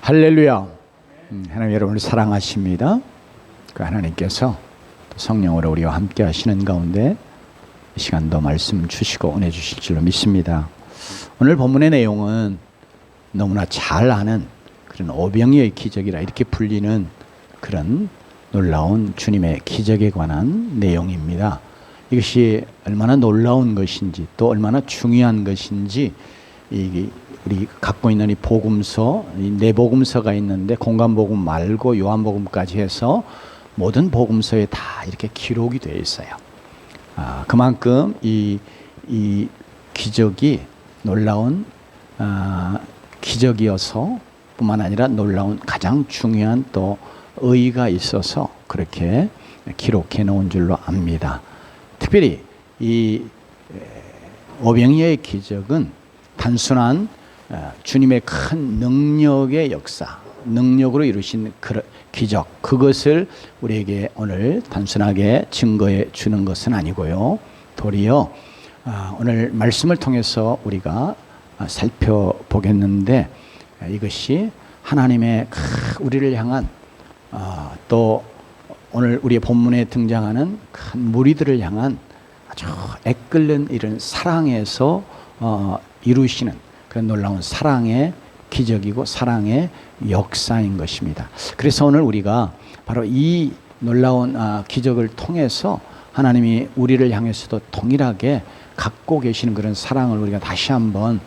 할렐루야. 하나님 여러분을 사랑하십니다. 그 하나님께서 성령으로 우리와 함께 하시는 가운데 이 시간도 말씀 주시고 은혜 주실 줄로 믿습니다. 오늘 본문의 내용은 너무나 잘 아는 그런 오병이어의 기적이라 이렇게 불리는 그런 놀라운 주님의 기적에 관한 내용입니다. 이것이 얼마나 놀라운 것인지 또 얼마나 중요한 것인지 우리 갖고 있는 이 복음서, 이 네 복음서가 있는데 공관복음 말고 요한복음까지 해서 모든 복음서에 다 이렇게 기록이 되어 있어요. 그만큼 이 기적이 놀라운 기적이어서 뿐만 아니라 놀라운 가장 중요한 또 의의가 있어서 그렇게 기록해 놓은 줄로 압니다. 특별히 이 오병이어의 기적은 단순한 주님의 큰 능력의 역사, 능력으로 이루신 기적, 그것을 우리에게 오늘 단순하게 증거해 주는 것은 아니고요. 도리어 오늘 말씀을 통해서 우리가 살펴보겠는데 이것이 하나님의 우리를 향한 또 오늘 우리의 본문에 등장하는 큰 무리들을 향한 아주 애끓는 이런 사랑에서 이루시는 그런 놀라운 사랑의 기적이고 사랑의 역사인 것입니다. 그래서 오늘 우리가 바로 이 놀라운 기적을 통해서 하나님이 우리를 향해서도 동일하게 갖고 계시는 그런 사랑을 우리가 다시 한번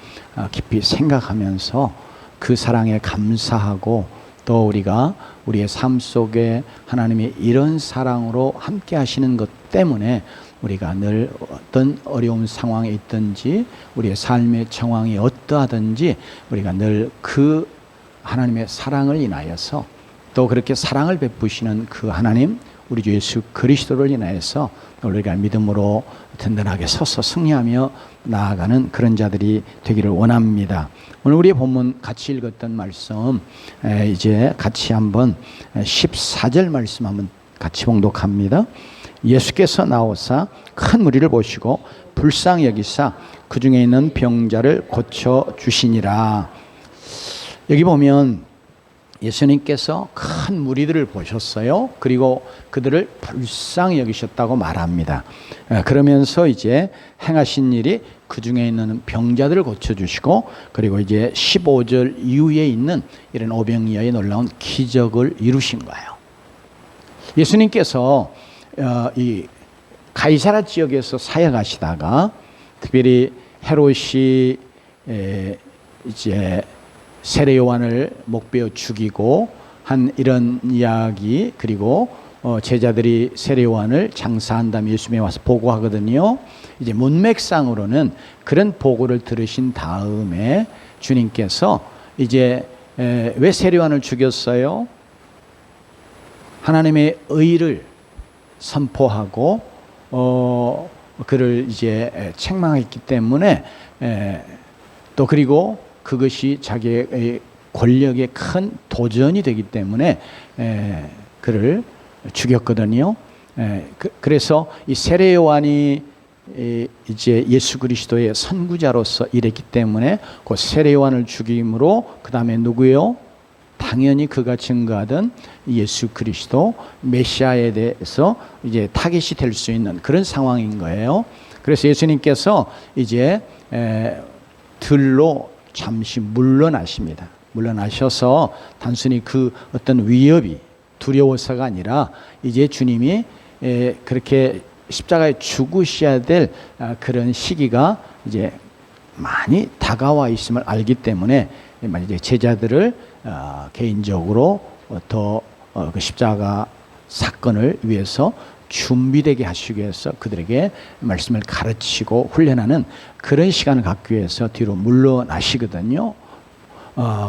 깊이 생각하면서 그 사랑에 감사하고 또 우리가 우리의 삶 속에 하나님이 이런 사랑으로 함께 하시는 것 때문에 우리가 늘 어떤 어려운 상황에 있든지 우리의 삶의 정황이 어떠하든지 우리가 늘 그 하나님의 사랑을 인하여서 또 그렇게 사랑을 베푸시는 그 하나님 우리 주 예수 그리스도를 인하여서 우리가 믿음으로 든든하게 서서 승리하며 나아가는 그런 자들이 되기를 원합니다. 오늘 우리의 본문 같이 읽었던 말씀 이제 같이 한번 14절 말씀 한번 같이 봉독합니다. 예수께서 나오사 큰 무리를 보시고 불쌍히 여기사 그 중에 있는 병자를 고쳐 주시니라. 여기 보면 예수님께서 큰 무리들을 보셨어요. 그리고 그들을 불쌍히 여기셨다고 말합니다. 그러면서 이제 행하신 일이 그 중에 있는 병자들을 고쳐주시고 그리고 이제 15절 이후에 있는 이런 오병이어의 놀라운 기적을 이루신 거예요. 예수님께서 이 가이사라 지역에서 사역하시다가 특별히 헤롯이 이제 세례 요한을 목베어 죽이고 한 이런 이야기 그리고 제자들이 세례 요한을 장사한 다음에 예수님에 와서 보고하거든요. 이제 문맥상으로는 그런 보고를 들으신 다음에 주님께서 이제 왜 세례 요한을 죽였어요? 하나님의 의를 선포하고 그를 이제 책망했기 때문에 또 그리고 그것이 자기의 권력의 큰 도전이 되기 때문에 그를 죽였거든요. 그래서 이 세례 요한이 이제 예수 그리스도의 선구자로서 일했기 때문에 그 세례 요한을 죽임으로 그 다음에 누구요? 당연히 그가 증거하던 예수 그리스도 메시아에 대해서 이제 타겟이 될 수 있는 그런 상황인 거예요. 그래서 예수님께서 이제 들로 잠시 물러나십니다. 물러나셔서 단순히 그 어떤 위협이 두려워서가 아니라 이제 주님이 그렇게 십자가에 죽으셔야 될 그런 시기가 이제 많이 다가와 있음을 알기 때문에 이제 제자들을 개인적으로 더 그 십자가 사건을 위해서 준비되게 하시기 위해서 그들에게 말씀을 가르치고 훈련하는 그런 시간을 갖기 위해서 뒤로 물러나시거든요.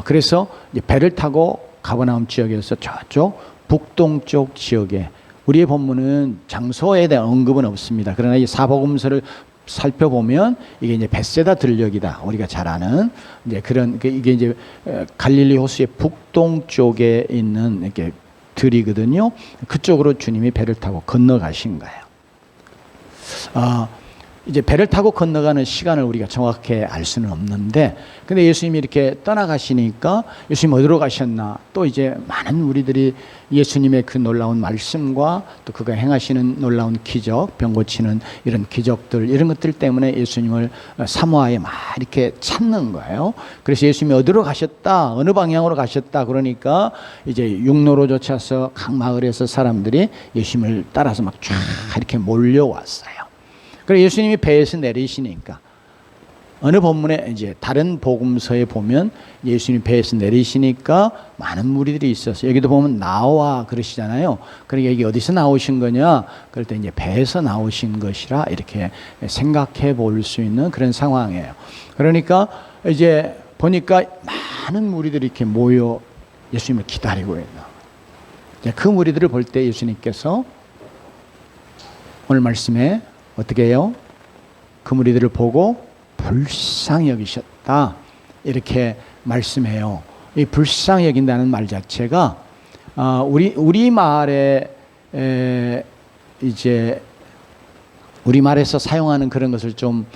그래서 이제 배를 타고 가버나움 지역에서 저쪽 북동쪽 지역에 우리의 본문은 장소에 대한 언급은 없습니다. 그러나 이 사복음서를 살펴보면 이게 이제 벳세다 들녘이다. 우리가 잘 아는 이제 그런 이게 이제 갈릴리 호수의 북동쪽에 있는 이렇게 들이거든요. 그쪽으로 주님이 배를 타고 건너가신 거예요. 이제 배를 타고 건너가는 시간을 우리가 정확히 알 수는 없는데, 근데 예수님이 이렇게 떠나가시니까 예수님 어디로 가셨나, 또 이제 많은 우리들이 예수님의 그 놀라운 말씀과 또 그가 행하시는 놀라운 기적, 병 고치는 이런 기적들, 이런 것들 때문에 예수님을 사모하에 막 이렇게 찾는 거예요. 그래서 예수님이 어디로 가셨다, 어느 방향으로 가셨다 그러니까 이제 육로로 쫓아서 각 마을에서 사람들이 예수님을 따라서 막 쫙 이렇게 몰려왔어요. 그래서 예수님이 배에서 내리시니까, 어느 본문에 이제 다른 복음서에 보면 예수님이 배에서 내리시니까 많은 무리들이 있어서, 여기도 보면 나와 그러시잖아요. 그러니까 여기 어디서 나오신 거냐? 그럴 때 이제 배에서 나오신 것이라 이렇게 생각해 볼 수 있는 그런 상황이에요. 그러니까 이제 보니까 많은 무리들이 이렇게 모여 예수님을 기다리고 있는, 그 무리들을 볼 때 예수님께서 오늘 말씀에 어떻게 해요? 그 무리들을 보고 불쌍히 여기셨다, 이렇게 말씀해요. 이 불쌍히 여긴다는 말 자체가 우리 말에 이제 우리 말에서 사용하는 그런 것을 좀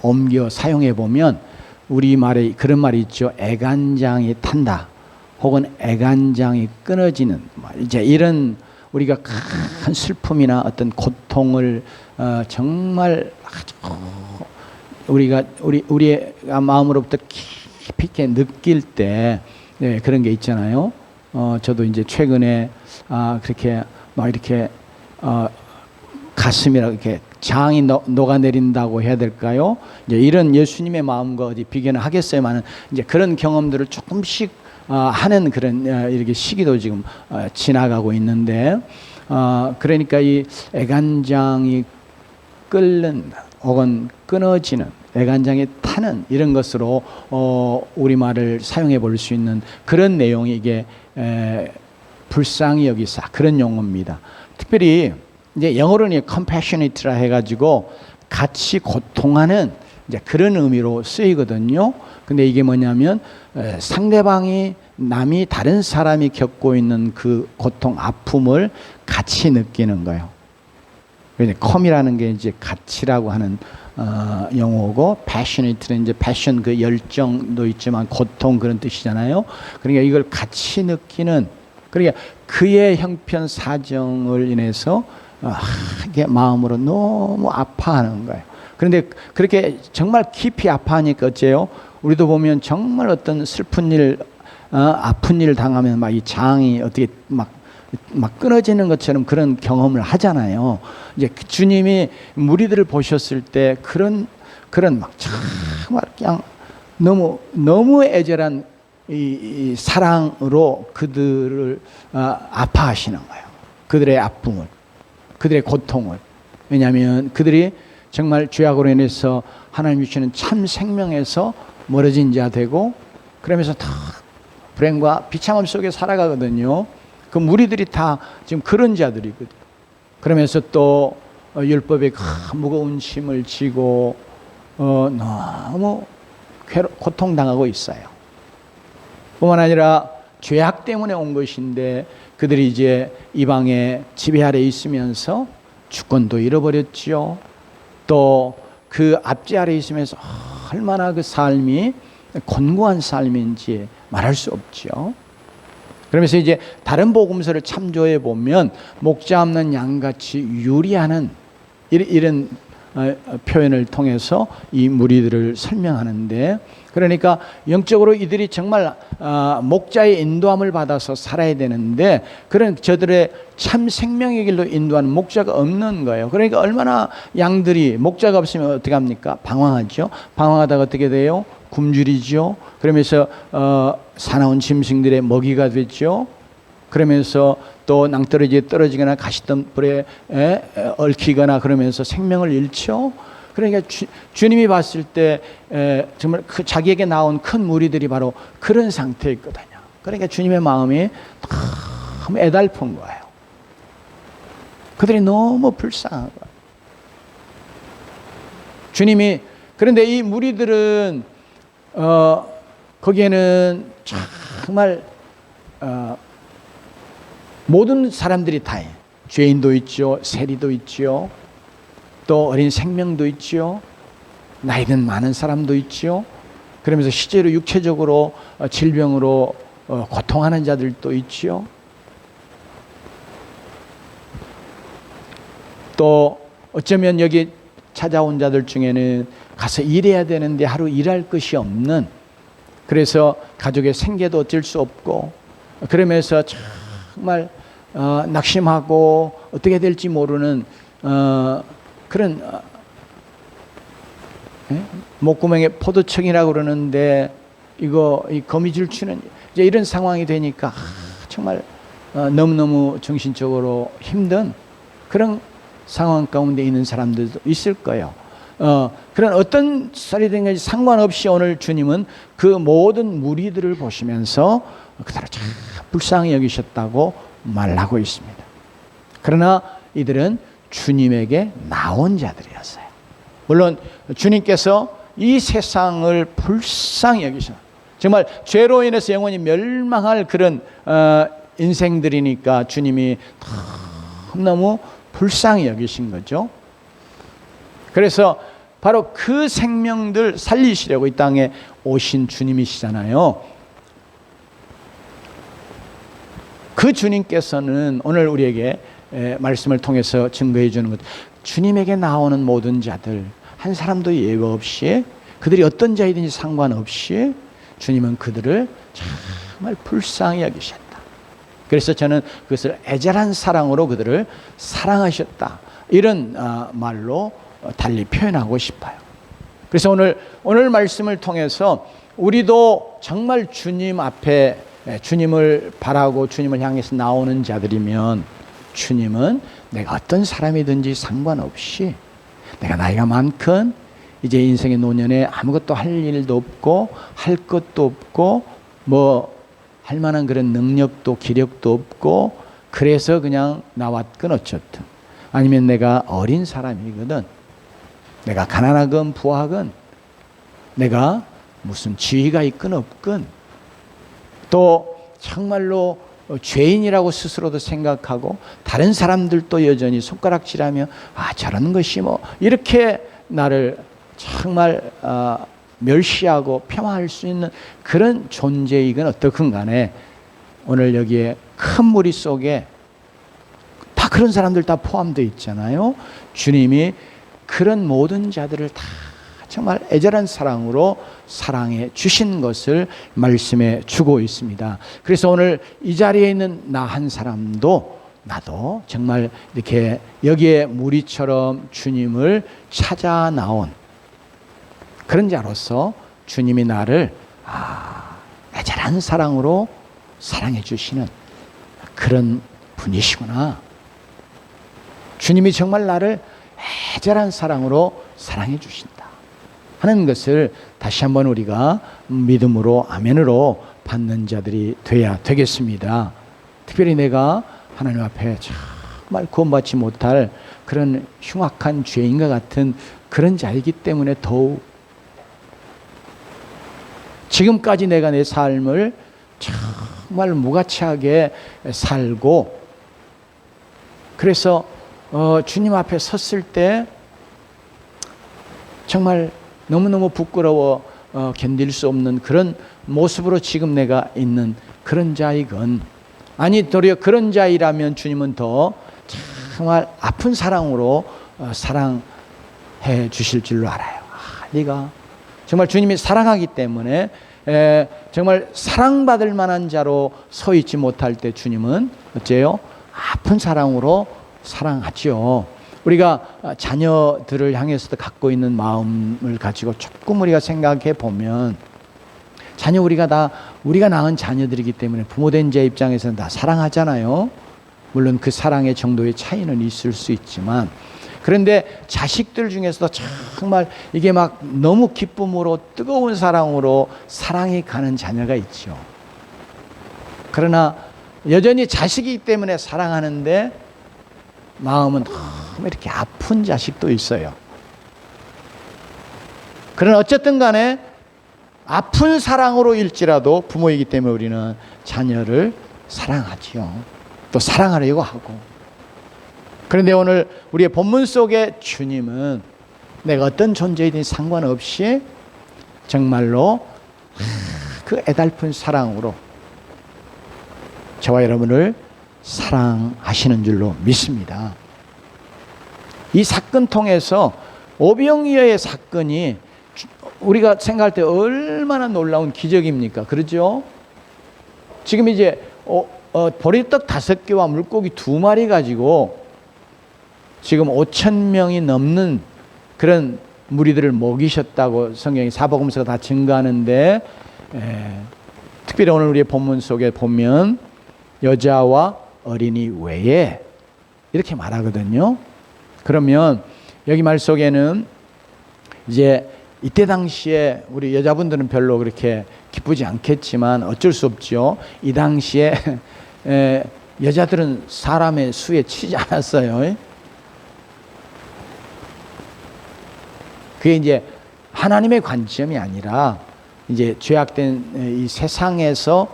옮겨 사용해 보면, 우리 말에 그런 말이 있죠. 애간장이 탄다, 혹은 애간장이 끊어지는, 이제 이런 우리가 큰 슬픔이나 어떤 고통을 정말 우리의 마음으로부터 깊이 있게 느낄 때, 네, 그런 게 있잖아요. 저도 이제 최근에 그렇게 막 이렇게 가슴이라 이렇게 장이 녹아내린다고 해야 될까요? 이제 이런 예수님의 마음과 어디 비교는 하겠어요만은, 이제 그런 경험들을 조금씩 하는 그런 이렇게 시기도 지금 지나가고 있는데, 그러니까 이 애간장이 끓는 혹은 끊어지는, 애간장이 타는 이런 것으로 우리말을 사용해 볼 수 있는 그런 내용이 이게 불쌍히 여기사, 그런 용어입니다. 특별히 이제 영어로는 compassionate라 해가지고 같이 고통하는 이제 그런 의미로 쓰이거든요. 근데 이게 뭐냐면 상대방이, 남이, 다른 사람이 겪고 있는 그 고통, 아픔을 같이 느끼는 거예요. 컴이라는 게 이제 같이라고 하는 용어고, passionate는 이제 passion, 그 열정도 있지만 고통, 그런 뜻이잖아요. 그러니까 이걸 같이 느끼는, 그러니까 그의 형편 사정을 인해서 이게 마음으로 너무 아파하는 거예요. 그런데 그렇게 정말 깊이 아파하니까 어째요? 우리도 보면 정말 어떤 슬픈 일, 아픈 일을 당하면 막 이 장이 어떻게 막 끊어지는 것처럼 그런 경험을 하잖아요. 이제 주님이 무리들을 보셨을 때 그런 막 정말 그냥 너무 애절한 이 사랑으로 그들을 아파하시는 거예요. 그들의 아픔을, 그들의 고통을. 왜냐하면 그들이 정말 죄악으로 인해서 하나님 주시는 참 생명에서 멀어진 자 되고, 그러면서 다 불행과 비참함 속에 살아가거든요. 그 무리들이 다 지금 그런 자들이거든요. 그러면서 또 율법의 무거운 짐을 지고 너무 고통당하고 있어요. 뿐만 아니라 죄악 때문에 온 것인데, 그들이 이제 이방의 지배 아래 있으면서 주권도 잃어버렸지요. 또 그 압제 아래 있으면서 얼마나 그 삶이 곤고한 삶인지 말할 수 없죠. 그러면서 이제 다른 복음서를 참조해 보면 목자 없는 양같이 유리하는 이런 표현을 통해서 이 무리들을 설명하는데, 그러니까 영적으로 이들이 정말 목자의 인도함을 받아서 살아야 되는데, 그런 저들의 참 생명의 길로 인도하는 목자가 없는 거예요. 그러니까 얼마나 양들이, 목자가 없으면 어떻게 합니까? 방황하죠. 방황하다가 어떻게 돼요? 굶주리죠. 그러면서 사나운 짐승들의 먹이가 됐죠. 그러면서 또 낭떠러지에 떨어지거나 가시덤불에 얽히거나 그러면서 생명을 잃죠. 그러니까 주님이 봤을 때 정말 그 자기에게 나온 큰 무리들이 바로 그런 상태였거든요. 그러니까 주님의 마음이 너무 애달픈 거예요. 그들이 너무 불쌍한 거예요. 주님이, 그런데 이 무리들은 거기에는 정말 모든 사람들이 다 해요. 죄인도 있죠, 세리도 있죠, 또 어린 생명도 있지요. 나이든 많은 사람도 있지요. 그러면서 실제로 육체적으로 질병으로 고통하는 자들도 있지요. 또 어쩌면 여기 찾아온 자들 중에는 가서 일해야 되는데 하루 일할 것이 없는, 그래서 가족의 생계도 어쩔 수 없고 그러면서 정말 낙심하고 어떻게 될지 모르는 그런 목구멍에 포도청이라고 그러는데 이거 이 거미줄 치는 이제 이런 상황이 되니까 정말 너무너무 정신적으로 힘든 그런 상황 가운데 있는 사람들도 있을 거예요. 그런 어떤 쌀이 된 것이 상관없이 오늘 주님은 그 모든 무리들을 보시면서 그들을 참 불쌍히 여기셨다고 말하고 있습니다. 그러나 이들은 주님에게 나온 자들이었어요. 물론 주님께서 이 세상을 불쌍히 여기셔, 정말 죄로 인해서 영원히 멸망할 그런 인생들이니까 주님이 너무 불쌍히 여기신 거죠. 그래서 바로 그 생명들 살리시려고 이 땅에 오신 주님이시잖아요. 그 주님께서는 오늘 우리에게 말씀을 통해서 증거해 주는 것, 주님에게 나오는 모든 자들 한 사람도 예외 없이, 그들이 어떤 자이든지 상관없이 주님은 그들을 정말 불쌍히 여기셨다. 그래서 저는 그것을 애절한 사랑으로 그들을 사랑하셨다, 이런 말로 달리 표현하고 싶어요. 그래서 오늘 말씀을 통해서 우리도 정말 주님 앞에 주님을 바라고 주님을 향해서 나오는 자들이면 주님은 내가 어떤 사람이든지 상관없이, 내가 나이가 많건 이제 인생의 노년에 아무것도 할 일도 없고 할 것도 없고 뭐 할 만한 그런 능력도 기력도 없고 그래서 그냥 나왔건 어쨌든, 아니면 내가 어린 사람이거든, 내가 가난하건 부하건, 내가 무슨 지위가 있건 없건, 또 정말로 죄인이라고 스스로도 생각하고 다른 사람들도 여전히 손가락질하며 저런 것이 뭐 이렇게 나를 정말 멸시하고 폄하할 수 있는 그런 존재이건 어떻건 간에 오늘 여기에 큰 무리 속에 다 그런 사람들 다 포함되어 있잖아요. 주님이 그런 모든 자들을 다 정말 애절한 사랑으로 사랑해 주신 것을 말씀해 주고 있습니다. 그래서 오늘 이 자리에 있는 나 한 사람도, 나도 정말 이렇게 여기에 무리처럼 주님을 찾아 나온 그런 자로서 주님이 나를 애절한 사랑으로 사랑해 주시는 그런 분이시구나, 주님이 정말 나를 애절한 사랑으로 사랑해 주신다 하는 것을 다시 한번 우리가 믿음으로 아멘으로 받는 자들이 돼야 되겠습니다. 특별히 내가 하나님 앞에 정말 구원받지 못할 그런 흉악한 죄인과 같은 그런 자이기 때문에 더욱 지금까지 내가 내 삶을 정말 무가치하게 살고, 그래서 주님 앞에 섰을 때 정말 너무너무 부끄러워 견딜 수 없는 그런 모습으로 지금 내가 있는 그런 자이건, 아니 도리어 그런 자이라면 주님은 더 정말 아픈 사랑으로 사랑해 주실 줄로 알아요. 네가 정말 주님이 사랑하기 때문에 정말 사랑받을 만한 자로 서 있지 못할 때 주님은 어째요? 아픈 사랑으로 사랑하죠. 우리가 자녀들을 향해서도 갖고 있는 마음을 가지고 조금 우리가 생각해 보면, 자녀 우리가 낳은 자녀들이기 때문에 부모된 자 입장에서는 다 사랑하잖아요. 물론 그 사랑의 정도의 차이는 있을 수 있지만, 그런데 자식들 중에서도 정말 이게 막 너무 기쁨으로 뜨거운 사랑으로 사랑이 가는 자녀가 있죠. 그러나 여전히 자식이기 때문에 사랑하는데 마음은 너무 이렇게 아픈 자식도 있어요. 그러나 어쨌든 간에 아픈 사랑으로 일지라도 부모이기 때문에 우리는 자녀를 사랑하지요. 또 사랑하려고 하고. 그런데 오늘 우리의 본문 속에 주님은 내가 어떤 존재이든 상관없이 정말로 그 애달픈 사랑으로 저와 여러분을 사랑하시는 줄로 믿습니다. 이 사건 통해서 오병이어의 사건이 우리가 생각할 때 얼마나 놀라운 기적입니까? 그렇죠? 지금 이제 보리떡 5개와 물고기 2마리 가지고 지금 5,000명이 넘는 그런 무리들을 먹이셨다고 성경이 사복음서가 다 증거하는데, 특별히 오늘 우리의 본문 속에 보면 여자와 어린이 외에 이렇게 말하거든요. 그러면 여기 말 속에는 이제 이때 당시에 우리 여자분들은 별로 그렇게 기쁘지 않겠지만 어쩔 수 없죠. 이 당시에 여자들은 사람의 수에 치지 않았어요. 그게 이제 하나님의 관점이 아니라 이제 죄악된 이 세상에서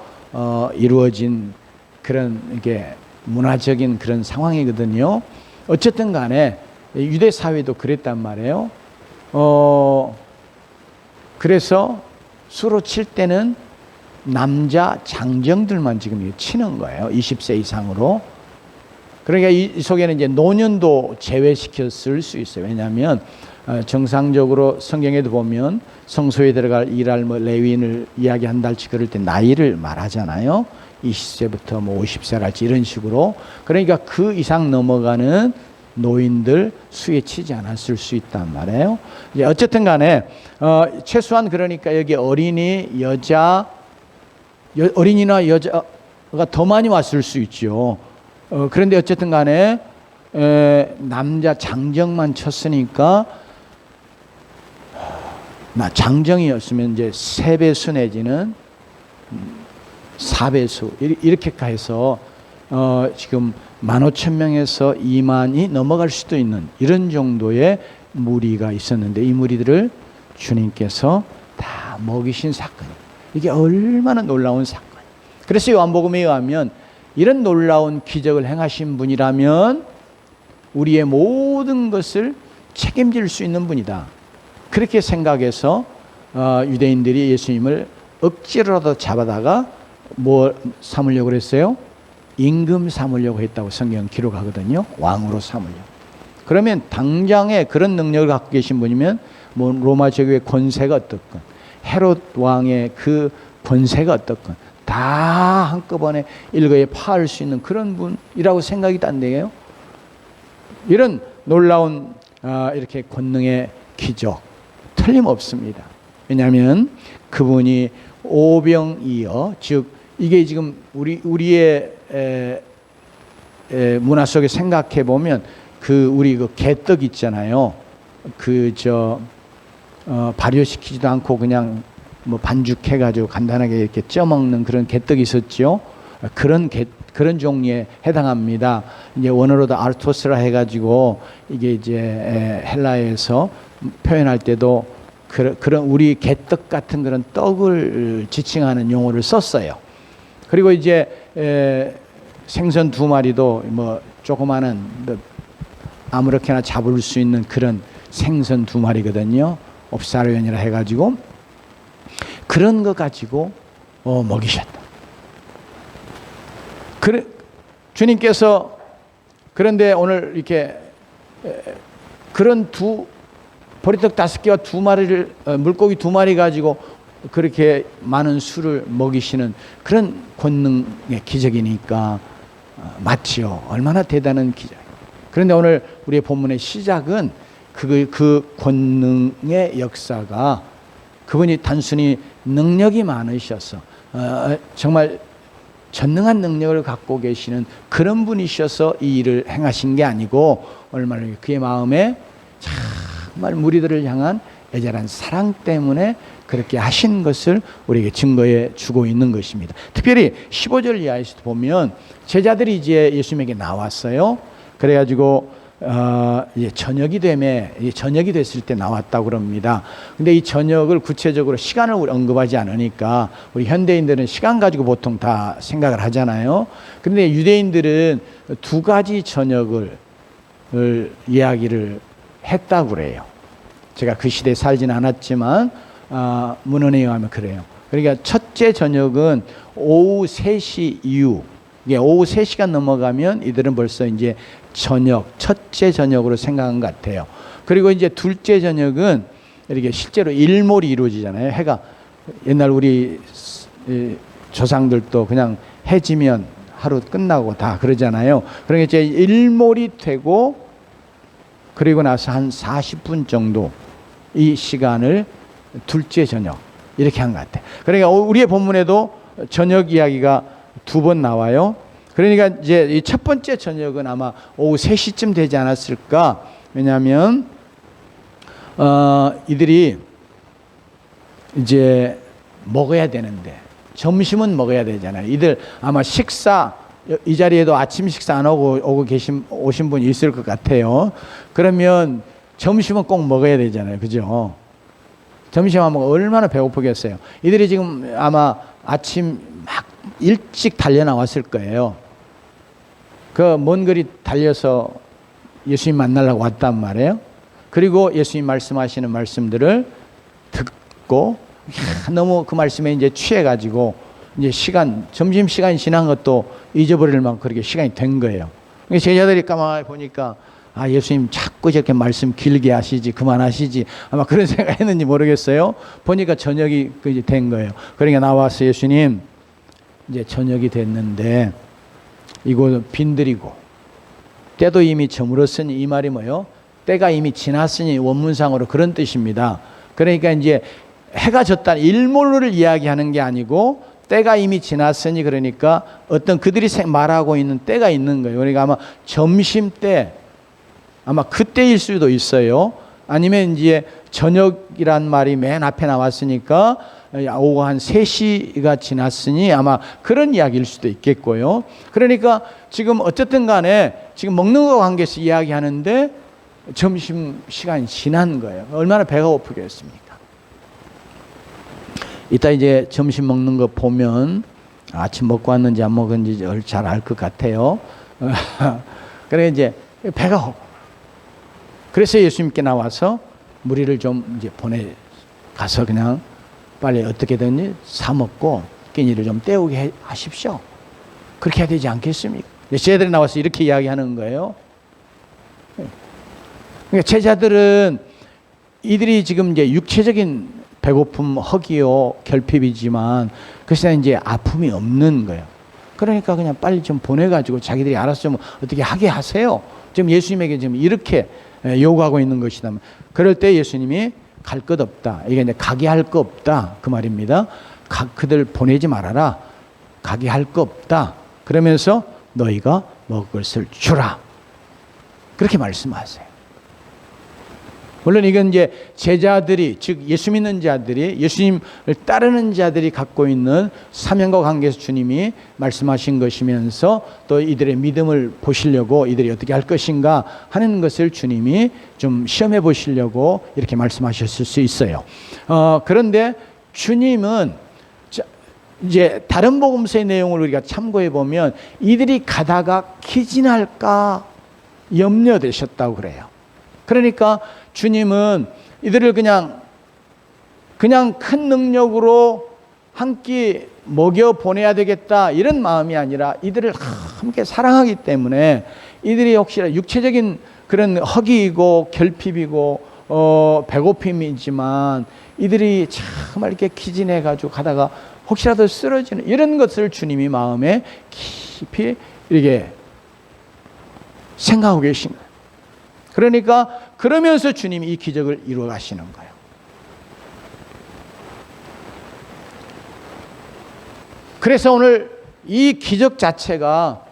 이루어진 그런 이게 문화적인 그런 상황이거든요. 어쨌든 간에 유대 사회도 그랬단 말이에요. 그래서 수로 칠 때는 남자 장정들만 지금 치는 거예요. 20세 이상으로. 그러니까 이 속에는 이제 노년도 제외시켰을 수 있어요. 왜냐하면 정상적으로 성경에도 보면 성소에 들어갈 일할 레위인을 이야기한달치 그럴 때 나이를 말하잖아요. 20세부터 뭐 50세랄지 이런 식으로. 그러니까 그 이상 넘어가는 노인들 수에 치지 않았을 수 있단 말이에요. 이제 어쨌든 간에 최소한 그러니까 여기 어린이 여자 어린이나 여자가 더 많이 왔을 수 있죠. 그런데 어쨌든 간에 남자 장정만 쳤으니까 장정이었으면 이제 3배수 내지는 4배수 이렇게 해서 지금 15,000명에서 2만이 넘어갈 수도 있는 이런 정도의 무리가 있었는데 이 무리들을 주님께서 다 먹이신 사건. 이게 얼마나 놀라운 사건. 그래서 요한복음에 의하면 이런 놀라운 기적을 행하신 분이라면 우리의 모든 것을 책임질 수 있는 분이다. 그렇게 생각해서 유대인들이 예수님을 억지로라도 잡아다가 뭐 삼으려고 그랬어요? 임금 삼으려고 했다고 성경 기록하거든요. 왕으로 삼으려고. 그러면 당장에 그런 능력을 갖고 계신 분이면 뭐 로마 제국의 권세가 어떻건 헤롯 왕의 그 권세가 어떻건 다 한꺼번에 일거에 파할 수 있는 그런 분이라고 생각이 딴데요. 이런 놀라운 이렇게 권능의 기적 틀림없습니다. 왜냐하면 그분이 오병이어, 즉 이게 지금 우리의 문화 속에 생각해 보면 우리 그 개떡 있잖아요. 발효시키지도 않고 그냥 뭐 반죽해 가지고 간단하게 이렇게 쪄 먹는 그런 개떡이 있었죠. 그런 종류에 해당합니다. 이제 원어로도 아르토스라 해 가지고 이게 이제 헬라에서 표현할 때도 그런 우리 개떡 같은 그런 떡을 지칭하는 용어를 썼어요. 그리고 이제 생선 2마리도 뭐 조그마한 아무렇게나 잡을 수 있는 그런 생선 2마리거든요. 옵사르연이라 해가지고 그런 거 가지고 먹이셨다. 그래 주님께서 그런데 오늘 이렇게 그런 보리떡 5개와 2마리를 물고기 2마리 가지고 그렇게 많은 수를 먹이시는 그런 권능의 기적이니까 맞지요. 얼마나 대단한 기적. 그런데 오늘 우리의 본문의 시작은 그 권능의 역사가 그분이 단순히 능력이 많으셔서 정말 전능한 능력을 갖고 계시는 그런 분이셔서 이 일을 행하신 게 아니고 얼마나 그의 마음에 정말 무리들을 향한 애절한 사랑 때문에 그렇게 하신 것을 우리에게 증거해 주고 있는 것입니다. 특별히 15절 이하에서 보면 제자들이 이제 예수님에게 나왔어요. 그래가지고 이제 저녁이 됐을 때 나왔다고 그럽니다. 근데 이 저녁을 구체적으로 시간을 언급하지 않으니까 우리 현대인들은 시간 가지고 보통 다 생각을 하잖아요. 그런데 유대인들은 2가지 저녁을 이야기를 했다고 그래요. 제가 그 시대에 살지는 않았지만 문헌에 의하면 그래요. 그러니까 첫째 저녁은 오후 3시 이후, 이게 오후 3시가 넘어가면 이들은 벌써 이제 첫째 저녁으로 생각한 것 같아요. 그리고 이제 둘째 저녁은 이렇게 실제로 일몰이 이루어지잖아요. 해가 옛날 우리 조상들도 그냥 해 지면 하루 끝나고 다 그러잖아요. 그러니까 이제 일몰이 되고 그리고 나서 한 40분 정도 이 시간을 둘째 저녁 이렇게 한 것 같아요. 그러니까 우리의 본문에도 저녁 이야기가 2번 나와요. 그러니까 이제 이 첫 번째 저녁은 아마 오후 3시쯤 되지 않았을까. 왜냐하면 이들이 이제 먹어야 되는데 점심은 먹어야 되잖아요. 이들 아마 식사, 이 자리에도 아침 식사 안 오고 오신 분이 있을 것 같아요. 그러면 점심은 꼭 먹어야 되잖아요. 그죠? 점심 안 먹으면 얼마나 배고프겠어요. 이들이 지금 아마 아침 막 일찍 달려 나왔을 거예요. 그 먼 거리 달려서 예수님 만나려고 왔단 말이에요. 그리고 예수님 말씀하시는 말씀들을 듣고 너무 그 말씀에 이제 취해가지고 이제 점심 시간이 지난 것도 잊어버릴 만큼 그렇게 시간이 된 거예요. 제자들이 가만히 보니까 예수님 자꾸 저렇게 말씀 길게 하시지 그만하시지 아마 그런 생각했는지 모르겠어요. 보니까 저녁이 된 거예요. 그러니까 나와서 예수님 이제 저녁이 됐는데 이곳은 빈들이고 때도 이미 저물었으니, 이 말이 뭐예요? 때가 이미 지났으니 원문상으로 그런 뜻입니다. 그러니까 이제 해가 졌다 일몰을 이야기하는 게 아니고 때가 이미 지났으니, 그러니까 어떤 그들이 말하고 있는 때가 있는 거예요. 그러니까 아마 점심때 아마 그때일 수도 있어요. 아니면 이제 저녁이란 말이 맨 앞에 나왔으니까 오후 한 3시가 지났으니 아마 그런 이야기일 수도 있겠고요. 그러니까 지금 어쨌든 간에 지금 먹는 거 관계에서 이야기하는데 점심시간이 지난 거예요. 얼마나 배가 고프겠습니까? 이따 이제 점심 먹는 거 보면 아침 먹고 왔는지 안 먹었는지 잘 알 것 같아요. 그래 이제 배가 고파. 그래서 예수님께 나와서 무리를 좀 이제 가서 그냥 빨리 어떻게든지 사 먹고 끼니를 좀 때우게 하십시오. 그렇게 해야 되지 않겠습니까? 제자들이 나와서 이렇게 이야기하는 거예요. 그러니까 제자들은 이들이 지금 이제 육체적인 배고픔, 허기요, 결핍이지만 그것이 이제 아픔이 없는 거예요. 그러니까 그냥 빨리 좀 보내가지고 자기들이 알아서 좀 어떻게 하게 하세요. 지금 예수님에게 지금 이렇게 요구하고 있는 것이다. 그럴 때 예수님이 갈 것 없다. 이게 이제 가게 할 거 없다. 그 말입니다. 그들 보내지 말아라. 가게 할 거 없다. 그러면서 너희가 먹을 것을 주라. 그렇게 말씀하세요. 물론 이건 이제 제자들이, 즉 예수 믿는 자들이, 예수님을 따르는 자들이 갖고 있는 사명과 관계에서 주님이 말씀하신 것이면서 또 이들의 믿음을 보시려고 이들이 어떻게 할 것인가 하는 것을 주님이 좀 시험해 보시려고 이렇게 말씀하셨을 수 있어요. 그런데 주님은 이제 다른 복음서의 내용을 우리가 참고해 보면 이들이 가다가 기진할까 염려되셨다고 그래요. 그러니까 주님은 이들을 그냥 큰 능력으로 한 끼 먹여 보내야 되겠다 이런 마음이 아니라 이들을 함께 사랑하기 때문에 이들이 혹시나 육체적인 그런 허기이고 결핍이고 배고픔이지만 이들이 정말 이렇게 기진해 가지고 가다가 혹시라도 쓰러지는 이런 것을 주님이 마음에 깊이 이렇게 생각하고 계신 거예요. 그러니까 그러면서 주님이 이 기적을 이루어 가시는 거예요. 그래서 오늘 이 기적 자체가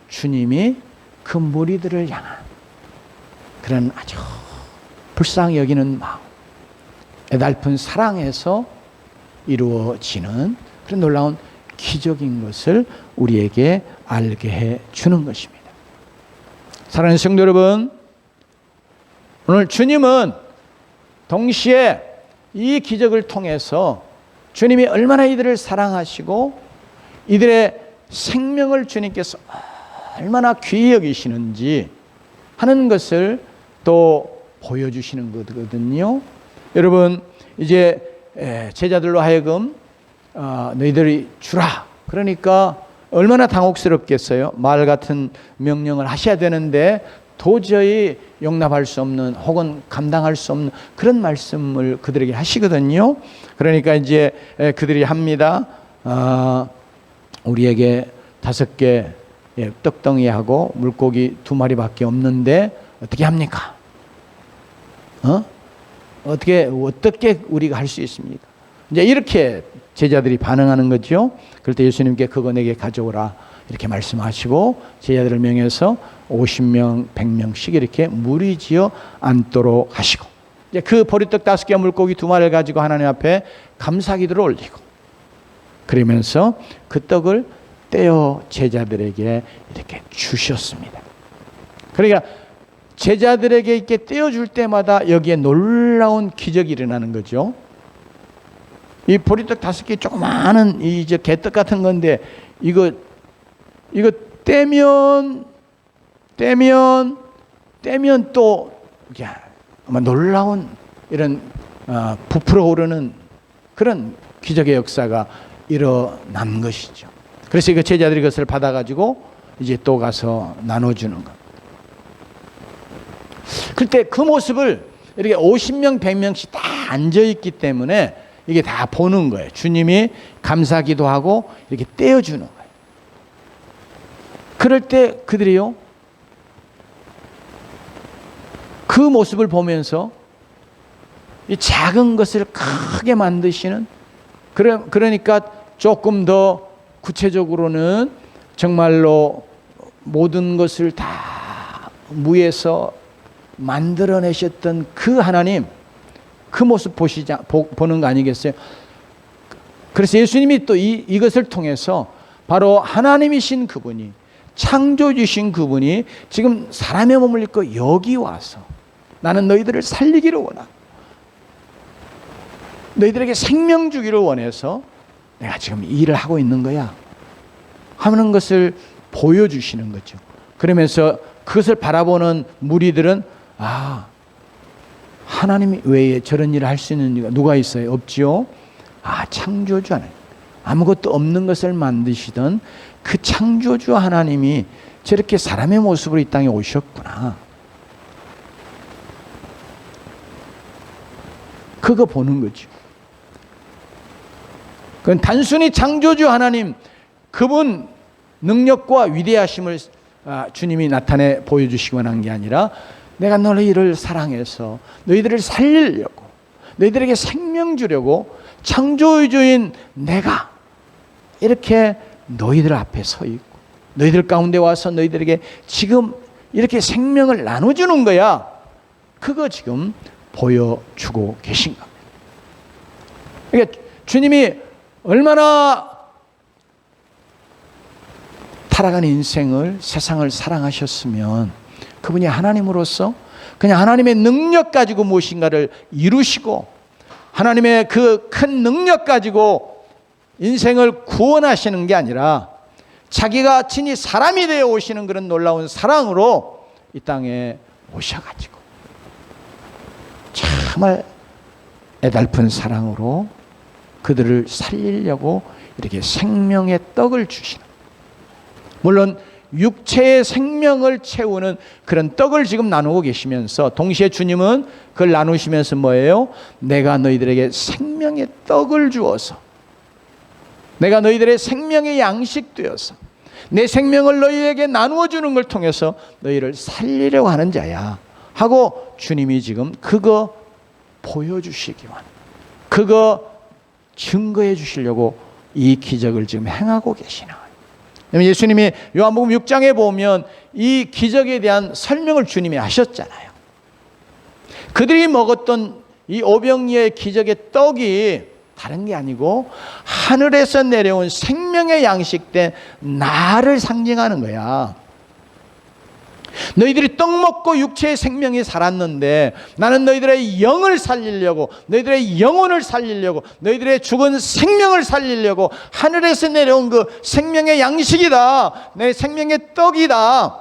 주님이 그 무리들을 향한 그런 아주 불쌍히 여기는 마음, 애달픈 사랑에서 이루어지는 그런 놀라운 기적인 것을 우리에게 알게 해 주는 것입니다. 사랑하는 성도 여러분, 오늘 주님은 동시에 이 기적을 통해서 주님이 얼마나 이들을 사랑하시고 이들의 생명을 주님께서 얼마나 귀히 여기시는지 하는 것을 또 보여주시는 거거든요. 여러분, 이제 제자들로 하여금 너희들이 주라. 그러니까 얼마나 당혹스럽겠어요. 말 같은 명령을 하셔야 되는데 도저히 용납할 수 없는 혹은 감당할 수 없는 그런 말씀을 그들에게 하시거든요. 그러니까 이제 그들이 합니다. 우리에게 5개 떡덩이하고 물고기 2마리밖에 없는데 어떻게 합니까? 어떻게 우리가 할 수 있습니까? 이제 이렇게 제자들이 반응하는 거죠. 그럴 때 예수님께 그거 내게 가져오라 이렇게 말씀하시고 제자들을 명해서 50명, 100명씩 이렇게 무리지어 앉도록 하시고, 이제 그 보리떡 5개 물고기 2마리를 가지고 하나님 앞에 감사기도를 올리고, 그러면서 그 떡을 떼어 제자들에게 이렇게 주셨습니다. 그러니까 제자들에게 이렇게 떼어줄 때마다 여기에 놀라운 기적이 일어나는 거죠. 이 보리떡 5개 조그마한 이제 개떡 같은 건데 이거 떼면 또 아마 놀라운 이런 부풀어 오르는 그런 기적의 역사가 일어난 것이죠. 그래서 그 제자들이 그것을 받아가지고 이제 또 가서 나눠주는 것. 그때 그 모습을 이렇게 50명, 100명씩 다 앉아있기 때문에 이게 다 보는 거예요. 주님이 감사기도 하고 이렇게 떼어주는 거예요. 그럴 때 그들이요, 그 모습을 보면서 이 작은 것을 크게 만드시는, 그러니까 조금 더 구체적으로는 정말로 모든 것을 다 무에서 만들어내셨던 그 하나님, 그 모습 보는 거 아니겠어요? 그래서 예수님이 또 이것을 통해서 바로 하나님이신 그분이, 창조주신 그분이 지금 사람의 몸을 입고 여기 와서 나는 너희들을 살리기를 원하고 너희들에게 생명 주기를 원해서 내가 지금 이 일을 하고 있는 거야 하는 것을 보여주시는 거죠. 그러면서 그것을 바라보는 무리들은 하나님 외에 저런 일을 할 수 있는 이가 누가 있어요? 없지요. 창조주 하나님, 아무것도 없는 것을 만드시던 그 창조주 하나님이 저렇게 사람의 모습으로 이 땅에 오셨구나. 그거 보는 거죠. 그건 단순히 창조주 하나님, 그분 능력과 위대하심을 주님이 나타내 보여주시기 원한 게 아니라 내가 너희를 사랑해서 너희들을 살리려고, 너희들에게 생명 주려고 창조주인 내가 이렇게 너희들 앞에 서 있고 너희들 가운데 와서 너희들에게 지금 이렇게 생명을 나눠주는 거야. 그거 지금 보여주고 계신 겁니다. 그러니까 주님이 얼마나 타락한 인생을, 세상을 사랑하셨으면 그분이 하나님으로서 그냥 하나님의 능력 가지고 무엇인가를 이루시고 하나님의 그 큰 능력 가지고 인생을 구원하시는 게 아니라 자기가 친히 사람이 되어 오시는 그런 놀라운 사랑으로 이 땅에 오셔가지고 정말 애달픈 사랑으로 그들을 살리려고 이렇게 생명의 떡을 주시는, 물론 육체의 생명을 채우는 그런 떡을 지금 나누고 계시면서 동시에 주님은 그걸 나누시면서 뭐예요? 내가 너희들에게 생명의 떡을 주어서, 내가 너희들의 생명의 양식 되어서 내 생명을 너희에게 나누어 주는 걸 통해서 너희를 살리려고 하는 자야 하고 주님이 지금 그거 보여주시기 원합니다. 그거 증거해 주시려고 이 기적을 지금 행하고 계시는 거예요. 예수님이 요한복음 6장에 보면 이 기적에 대한 설명을 주님이 하셨잖아요. 그들이 먹었던 이 오병이어의 기적의 떡이 다른 게 아니고 하늘에서 내려온 생명의 양식된 나를 상징하는 거야. 너희들이 떡 먹고 육체의 생명이 살았는데 나는 너희들의 영을 살리려고, 너희들의 영혼을 살리려고, 너희들의 죽은 생명을 살리려고 하늘에서 내려온 그 생명의 양식이다, 내 생명의 떡이다.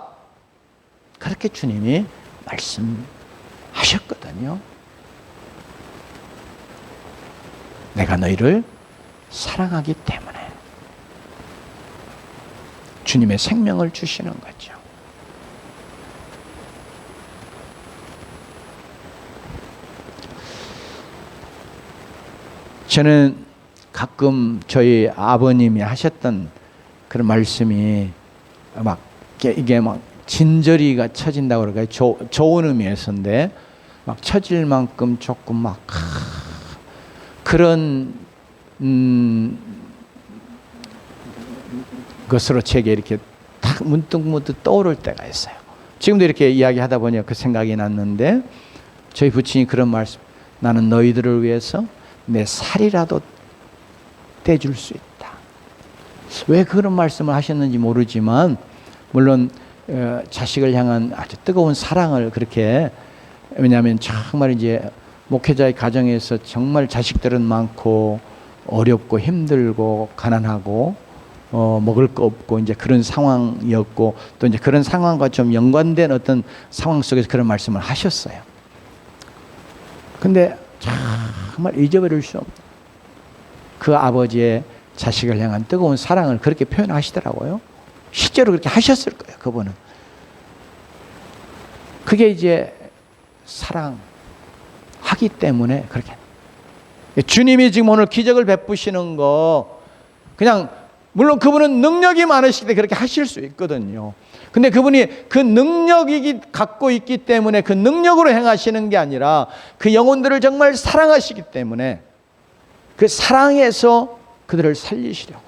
그렇게 주님이 말씀하셨거든요. 내가 너희를 사랑하기 때문에 주님의 생명을 주시는 거죠. 저는 가끔 저희 아버님이 하셨던 그런 말씀이 막 이게 막 진저리가 쳐진다고 그럴까요? 좋은 의미에서인데 막 쳐질 만큼 조금 막 그런 것으로 제게 이렇게 딱 문득 떠오를 때가 있어요. 지금도 이렇게 이야기하다 보니 그 생각이 났는데 저희 부친이 그런 말씀, 나는 너희들을 위해서 내 살이라도 떼줄 수 있다. 왜 그런 말씀을 하셨는지 모르지만 물론 자식을 향한 아주 뜨거운 사랑을 그렇게, 왜냐하면 정말 이제 목회자의 가정에서 정말 자식들은 많고 어렵고 힘들고 가난하고 먹을 거 없고 이제 그런 상황이었고 또 이제 그런 상황과 좀 연관된 어떤 상황 속에서 그런 말씀을 하셨어요. 근데 정말 잊어버릴 수 없는 그 아버지의 자식을 향한 뜨거운 사랑을 그렇게 표현하시더라고요. 실제로 그렇게 하셨을 거예요, 그분은. 그게 이제 사랑하기 때문에 그렇게. 주님이 지금 오늘 기적을 베푸시는 거 그냥 물론 그분은 능력이 많으시기 때문에 그렇게 하실 수 있거든요. 근데 그분이 그 능력이 갖고 있기 때문에 그 능력으로 행하시는 게 아니라 그 영혼들을 정말 사랑하시기 때문에 그 사랑에서 그들을 살리시려고,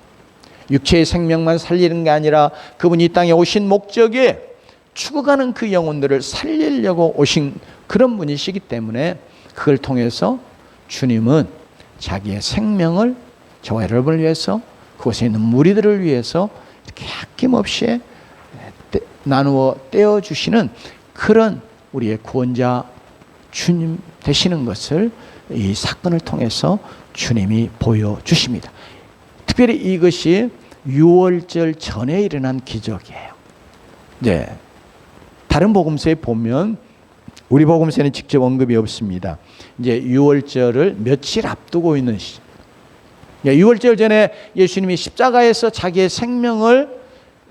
육체의 생명만 살리는 게 아니라 그분이 이 땅에 오신 목적이 죽어가는 그 영혼들을 살리려고 오신 그런 분이시기 때문에 그걸 통해서 주님은 자기의 생명을 저와 여러분을 위해서, 그곳에 있는 무리들을 위해서 이렇게 아낌없이 나누어 떼어주시는 그런 우리의 구원자 주님 되시는 것을 이 사건을 통해서 주님이 보여주십니다. 특별히 이것이 유월절 전에 일어난 기적이에요. 네. 다른 복음서에 보면 우리 복음서에는 직접 언급이 없습니다. 이제 유월절을 며칠 앞두고 있는 시점. 유월절 전에 예수님이 십자가에서 자기의 생명을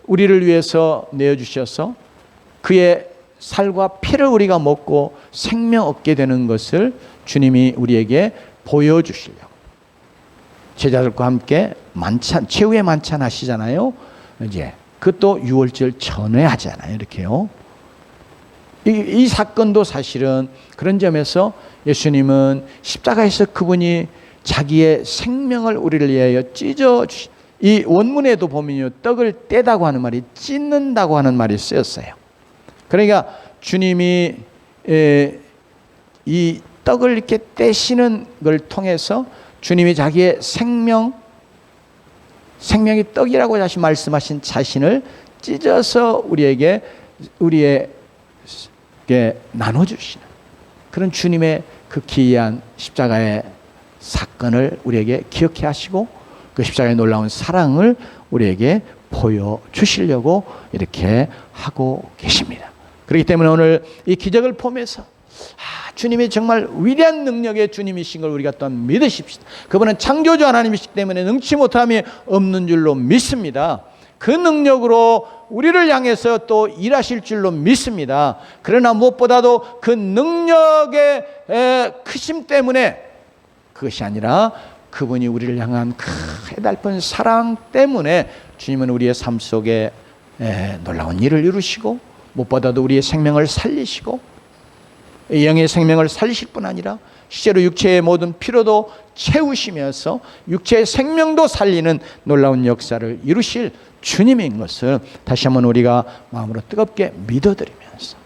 우리를 위해서 내어주셔서 그의 살과 피를 우리가 먹고 생명 얻게 되는 것을 주님이 우리에게 보여주시려고 제자들과 함께 만찬, 최후의 만찬 하시잖아요. 이제 그것도 유월절 전에 하잖아요. 이렇게요. 이 사건도 사실은 그런 점에서 예수님은 십자가에서 그분이 자기의 생명을 우리를 위하여 찢어 주시. 이 원문에도 보면요, 떡을 떼다고 하는 말이 찢는다고 하는 말이 쓰였어요. 그러니까 주님이 이 떡을 이렇게 떼시는 걸 통해서 주님이 자기의 생명이 떡이라고 다시 말씀하신 자신을 찢어서 우리에게 나눠주시는 그런 주님의 그 기이한 십자가의 사건을 우리에게 기억해 하시고 그 십자가의 놀라운 사랑을 우리에게 보여주시려고 이렇게 하고 계십니다. 그렇기 때문에 오늘 이 기적을 보면서 주님이 정말 위대한 능력의 주님이신 걸 우리가 또한 믿으십시다. 그분은 창조주 하나님이시기 때문에 능치 못함이 없는 줄로 믿습니다. 그 능력으로 우리를 향해서 또 일하실 줄로 믿습니다. 그러나 무엇보다도 그 능력의 크심 때문에 그것이 아니라 그분이 우리를 향한 그 해달픈 사랑 때문에 주님은 우리의 삶 속에 놀라운 일을 이루시고 무엇보다도 우리의 생명을 살리시고 영의 생명을 살리실 뿐 아니라 실제로 육체의 모든 피로도 채우시면서 육체의 생명도 살리는 놀라운 역사를 이루실 주님인 것을 다시 한번 우리가 마음으로 뜨겁게 믿어드리면서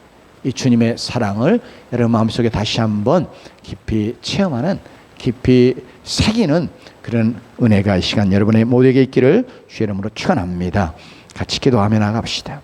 이 주님의 사랑을 여러분 마음속에 다시 한번 깊이 체험하는, 깊이 새기는 그런 은혜가 이 시간 여러분의 모두에게 있기를 주의 이름으로 축원합니다. 같이 기도하며 나갑시다.